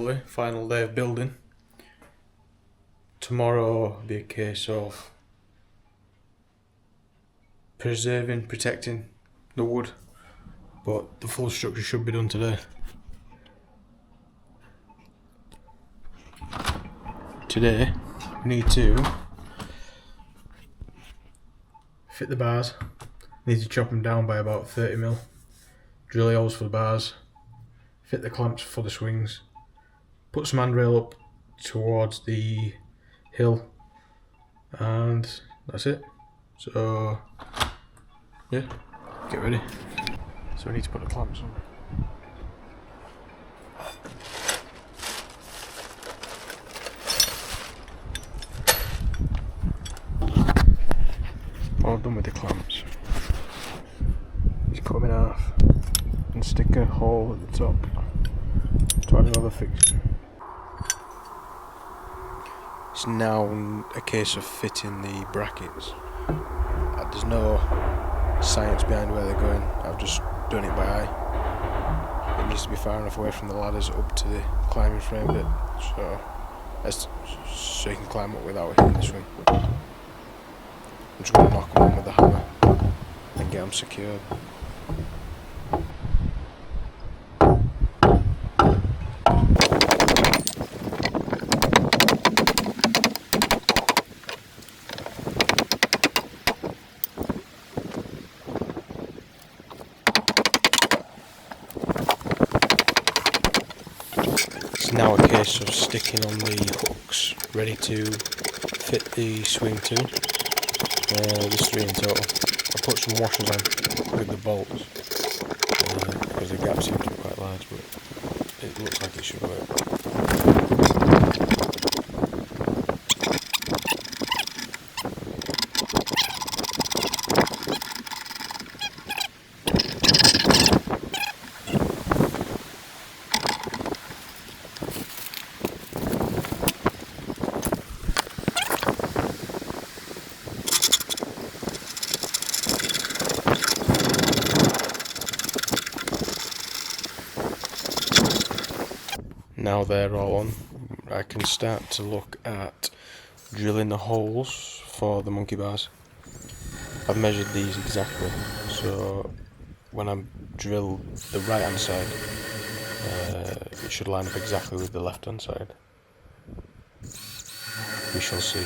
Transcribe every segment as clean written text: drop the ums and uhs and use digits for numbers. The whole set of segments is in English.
shortly, final day of building. Tomorrow will be a case of protecting the wood, but the full structure should be done today. Today we need to fit the bars, need to chop them down by about 30mm, drill holes for the bars, fit the clamps for the swings, put some handrail up towards the hill, and that's it. So yeah, get ready. So we need to put the clamps on. All done with the clamps. Just cut them in half and stick a hole at the top to add another fixture. It's now a case of fitting the brackets. There's no science behind where they're going. I've just done it by eye. It needs to be far enough away from the ladders up to the climbing frame bit, so you can climb up without hitting the swing. I'm just going to knock them on with the hammer and get them secured. It's now a case of sticking on the hooks ready to fit the swing to. There's 3 in total. I put some washers on with the bolts because the gap seems to be quite large, but it looks like it should work. Now they're all on, I can start to look at drilling the holes for the monkey bars. I've measured these exactly, so when I drill the right hand side, it should line up exactly with the left hand side. We shall see.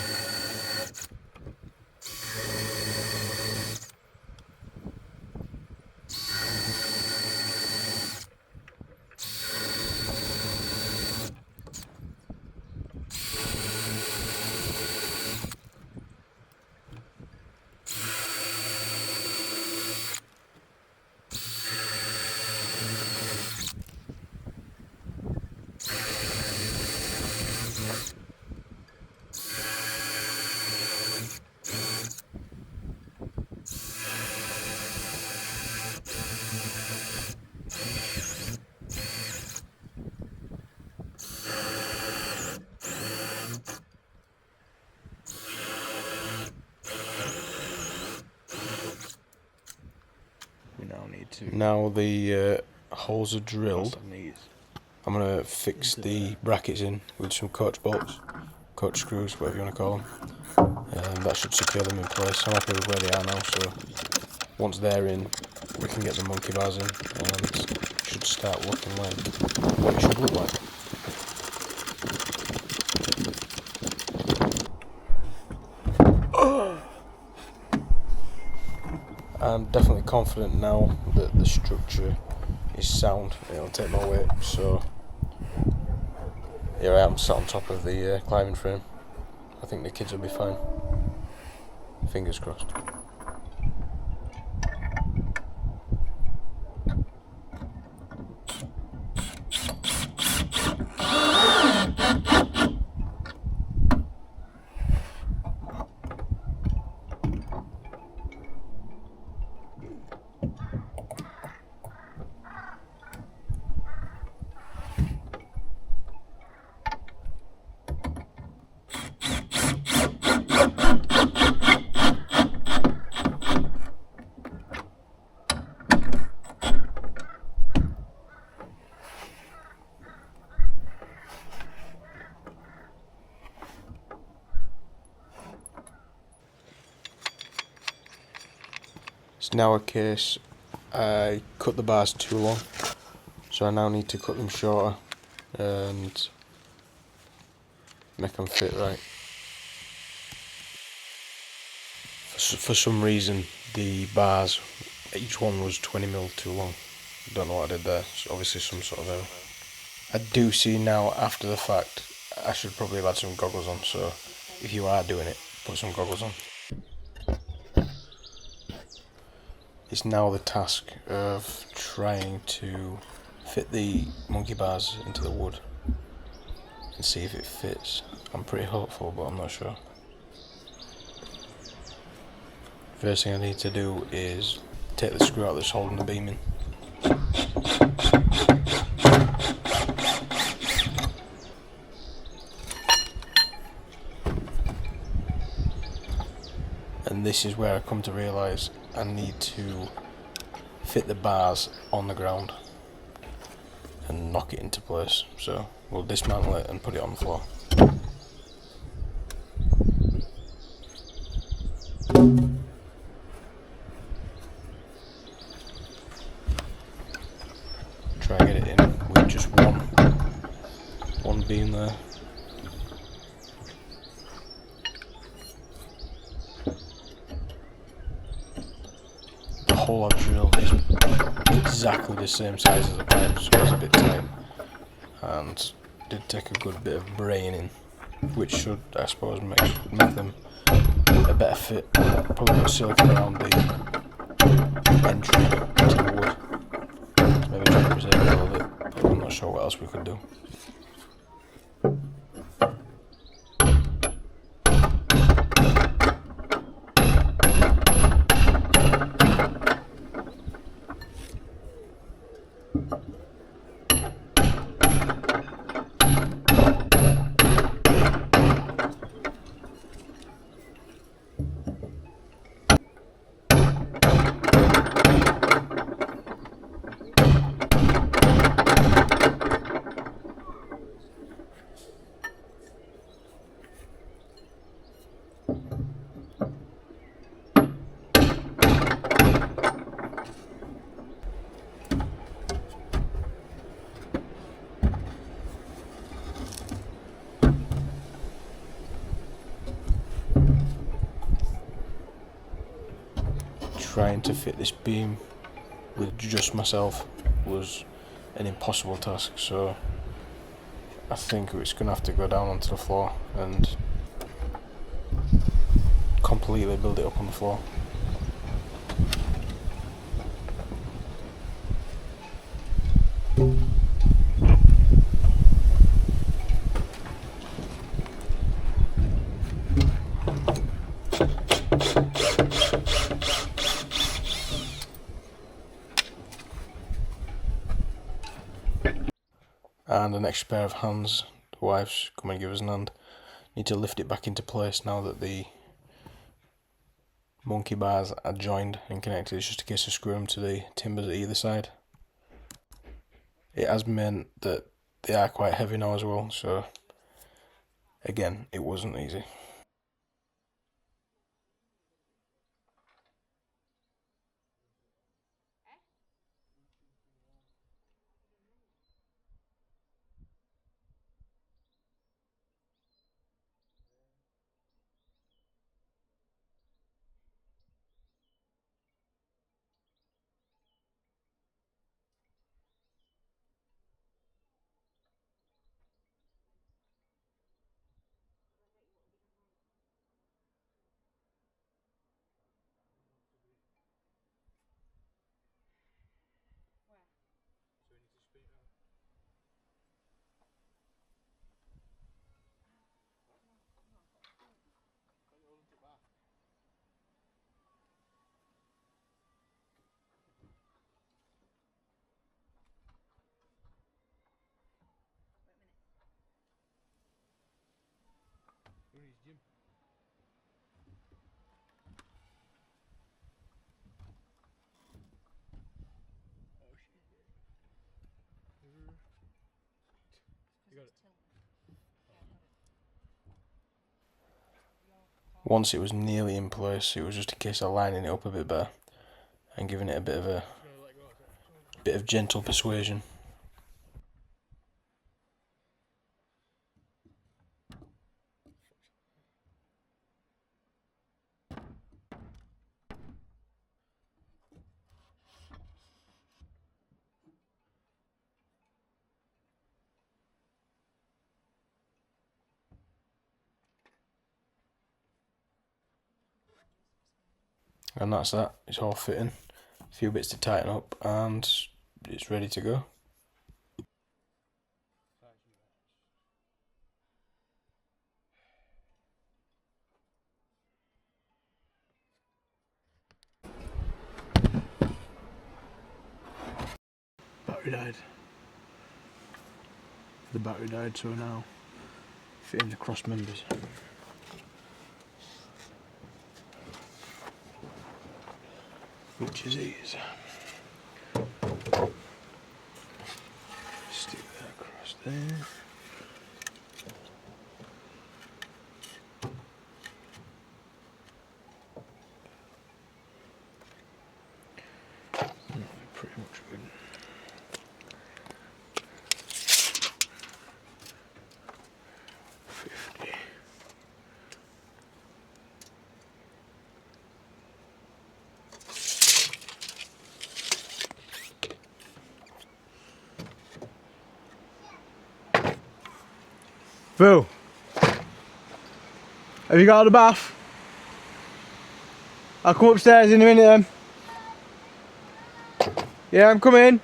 Now the holes are drilled, I'm going to fix the brackets in with some coach bolts, coach screws, whatever you want to call them. That should secure them in place. I'm happy with where they are now, so once they're in, we can get the monkey bars in and it should start looking like what it should look like. I'm definitely confident now that the structure is sound. It'll take my weight, so here I am sat on top of the climbing frame. I think the kids will be fine. Fingers crossed. It's now a case I cut the bars too long, so I now need to cut them shorter and make them fit right. For some reason the bars, each one was 20mm too long. Don't know what I did there, it's obviously some sort of error. I do see now after the fact I should probably have had some goggles on, so if you are doing it, put some goggles on. It's now the task of trying to fit the monkey bars into the wood and see if it fits. I'm pretty hopeful, but I'm not sure. First thing I need to do is take the screw out that's holding the beam in. And this is where I come to realise I need to fit the bars on the ground and knock it into place. So we'll dismantle it and put it on the floor. Try and get it in with just one beam there. The hole I've drilled is exactly the same size as the pipe, so it's a bit tight, and did take a good bit of braining, which should, I suppose, make them a better fit. Probably put silicone around the entry to the wood, maybe try to preserve it a little bit, but I'm not sure what else we could do. Trying to fit this beam with just myself was an impossible task, so I think it's going to have to go down onto the floor and completely build it up on the floor. And an extra pair of hands, the wife's come and give us an hand. Need to lift it back into place now that the monkey bars are joined and connected. It's just a case of screwing them to the timbers at either side. It has meant that they are quite heavy now as well, so again, it wasn't easy. Once it was nearly in place, it was just a case of lining it up a bit better, and giving it a bit of gentle persuasion. And that's that. It's all fitting. A few bits to tighten up and it's ready to go. Battery died. The battery died, so now fitting the cross members. Which is easy. Stick that across there. Pretty much good. Boo! Have you got out of the bath? I'll come upstairs in a minute then. Yeah, I'm coming.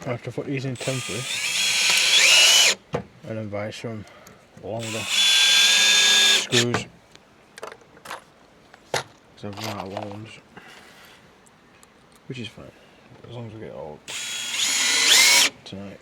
I have to put these in temporary and then buy some longer screws because I've run out of long ones, which is fine as long as we get it all tonight.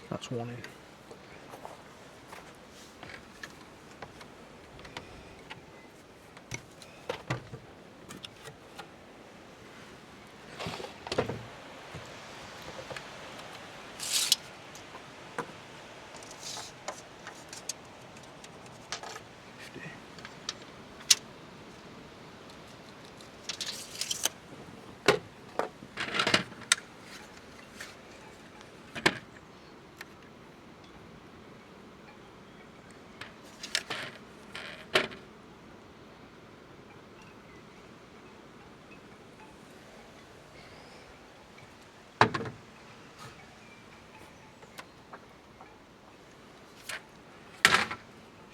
That's one in.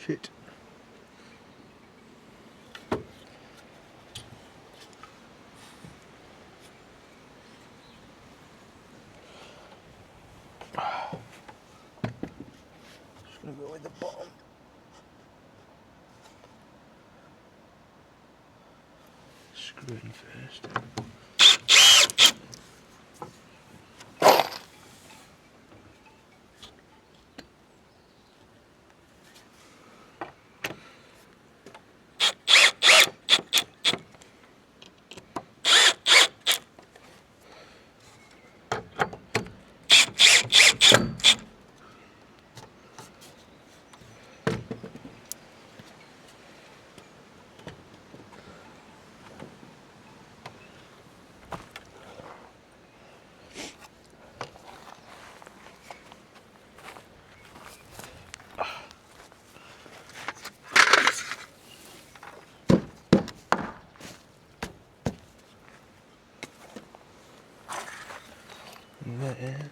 Shit. Just gonna go with the bottom. screw in first. There.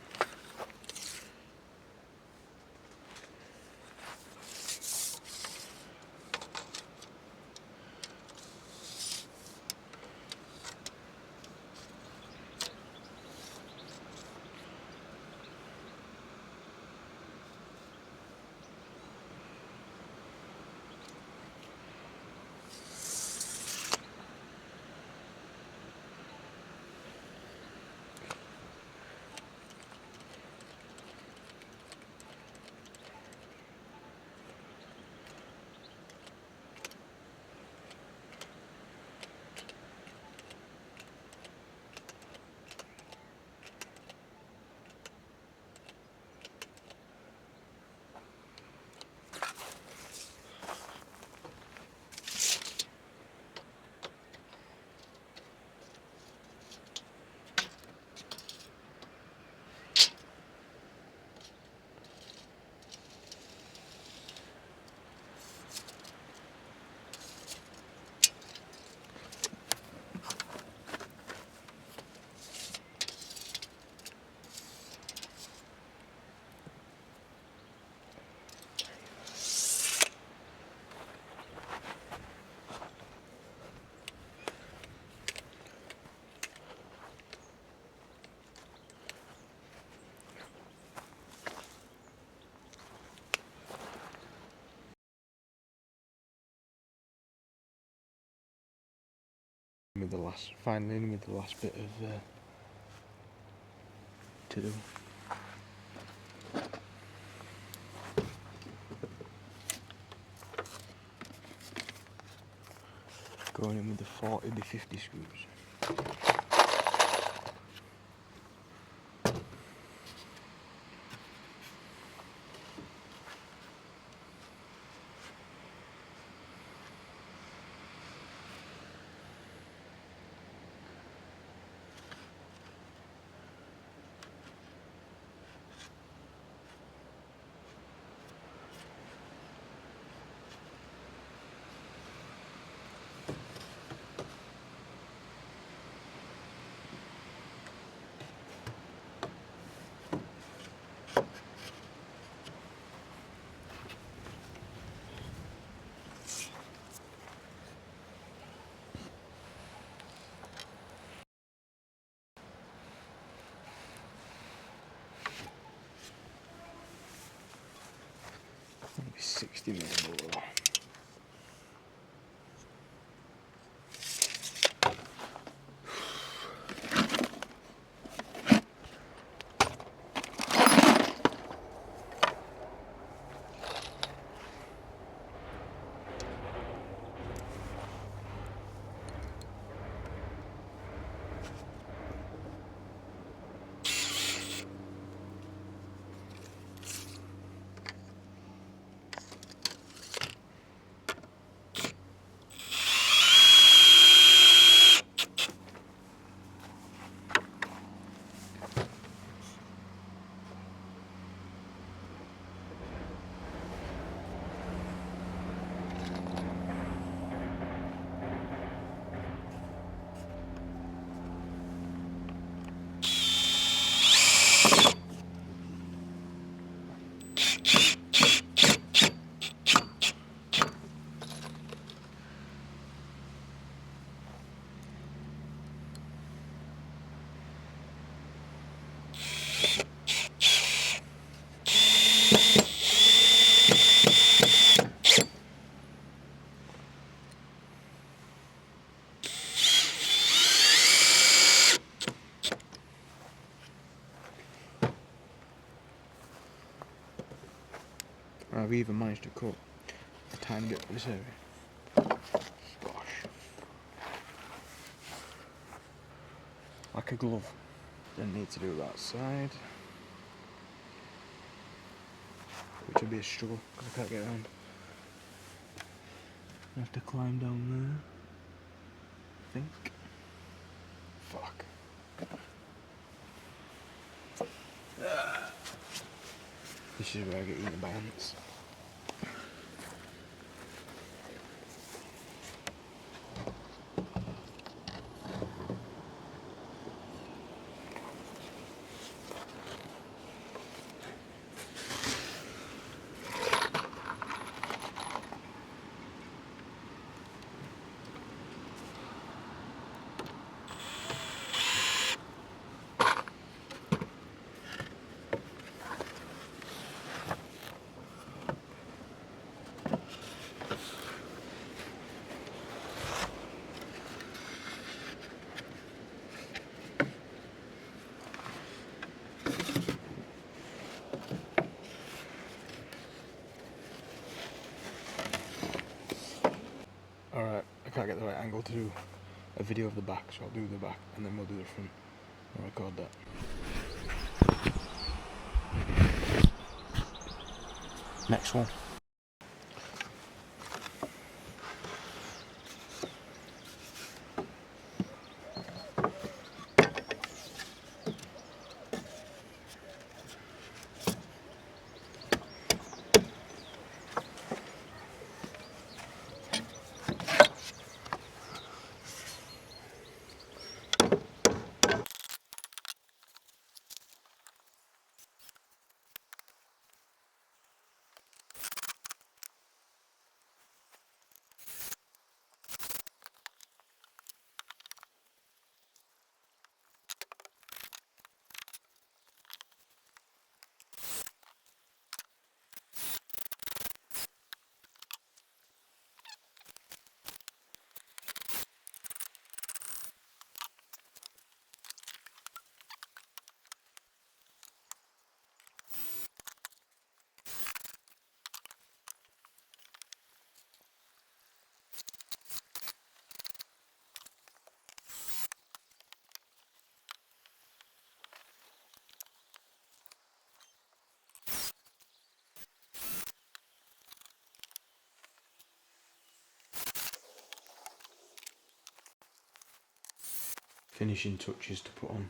With the last, finally in with the last bit of to do. Going in with the 40 to 50 screws. Maybe 60 mil more. I've even managed to cut a tiny bit for this area. Gosh. Like a glove. Then need to do that side. Which will be a struggle because I can't get around. I have to climb down there. I think. Fuck. This is where I get eaten by ants. Alright, I can't get the right angle to do a video of the back, so I'll do the back and then we'll do the front. I'll record that. Next one. Finishing touches to put on,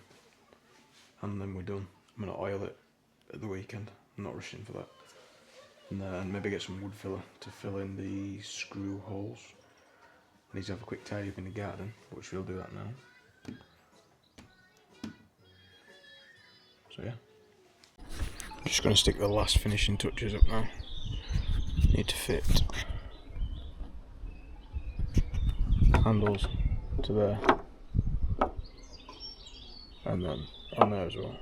and then we're done. I'm going to oil it at the weekend. I'm not rushing for that. And then maybe get some wood filler to fill in the screw holes. I need to have a quick tidy up in the garden, which we'll do that now. So yeah. Just going to stick the last finishing touches up now. Need to fit handles to there. And then on there as well.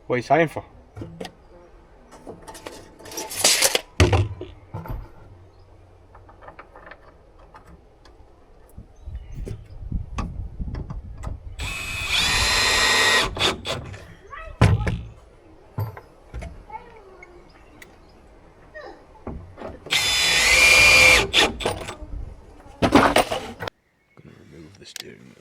What are you sighing for? Gonna remove the steering wheel.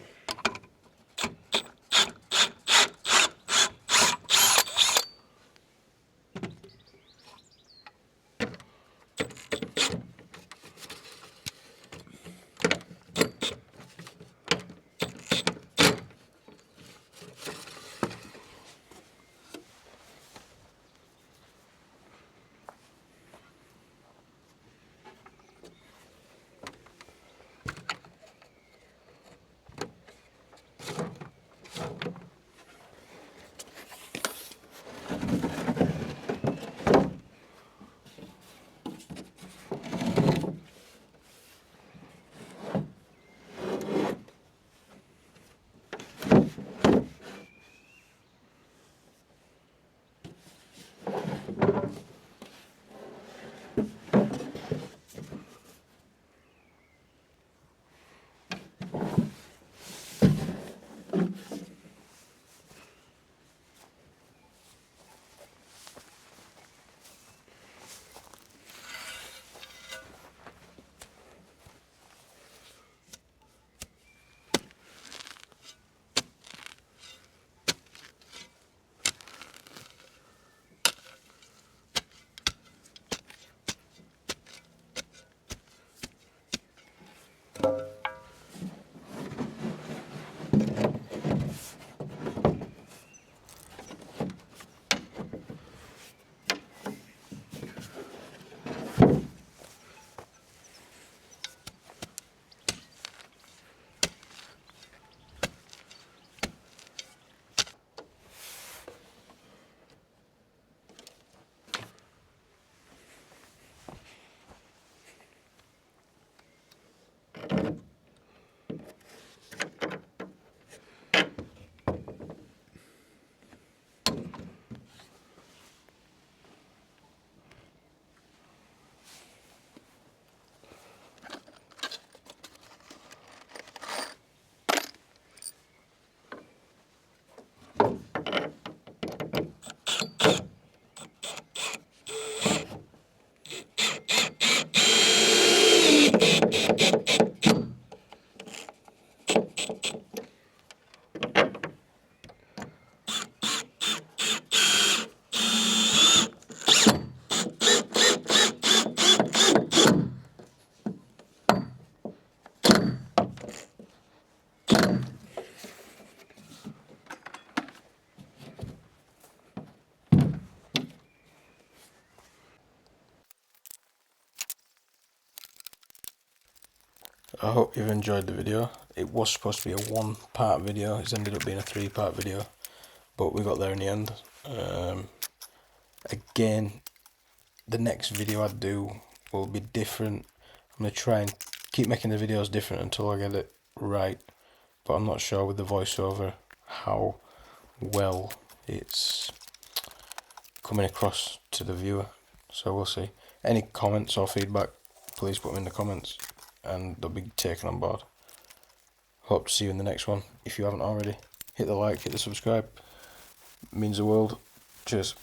I hope you've enjoyed the video. It was supposed to be a 1-part video. It's ended up being a 3-part video, but we got there in the end. Again, the next video I do will be different. I'm going to try and keep making the videos different until I get it right, but I'm not sure with the voiceover how well it's coming across to the viewer, so we'll see. Any comments or feedback, please put them in the comments and they'll be taken on board. Hope to see you in the next one. If you haven't already, hit the like, hit the subscribe, it means the world. Cheers.